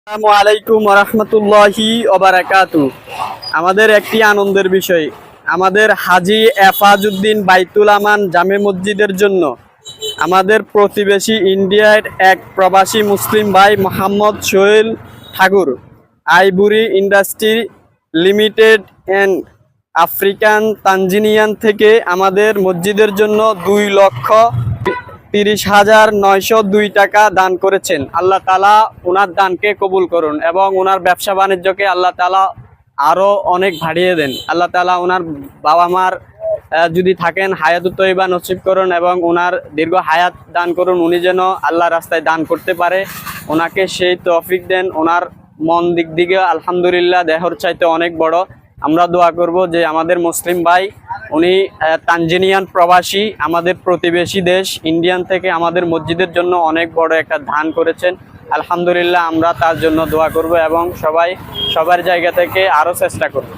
আসসালামু আলাইকুম ওয়া রাহমাতুল্লাহি ওয়া বারাকাতুহু। আমাদের একটি আনন্দের বিষয়, আমাদের হাজী এফাজউদ্দিন বাইতুল আমান জামে মসজিদের জন্য আমাদের প্রতিবেশী ইন্ডিয়ার এক প্রবাসী মুসলিম ভাই Mohammad Sohel Thakur Ivory Industry Limited and African Tanzanian থেকে আমাদের মসজিদের জন্য 2,30,902 টাকা দান করেছেন। আল্লাহ তাআলা ওনার দানকে কবুল করুন এবং ওনার ব্যবসা বাণিজ্যকে আল্লাহ তাআলা আরো অনেক বাড়িয়ে দেন। আল্লাহ তাআলা ওনার বাবা মার যদি থাকেন হায়াতুত তয়্যিবা নসিব করুন এবং ওনার দীর্ঘ হায়াত দান করুন। উনি যেন আল্লাহর রাস্তায় দান করতে পারে, ওনাকে সেই তৌফিক দেন। ওনার মন দিক দিকে আলহামদুলিল্লাহ দেহর চাইতে অনেক বড়। আমরা দোয়া করব যে আমাদের মুসলিম ভাই উনি তানজানিয়ান প্রবাসী, আমাদের প্রতিবেশী দেশ ইন্ডিয়ান থেকে আমাদের মসজিদের জন্য অনেক বড় একটা দান করেছেন। আলহামদুলিল্লাহ আমরা তার জন্য দোয়া করব এবং সবার জায়গা থেকে আরও চেষ্টা করব।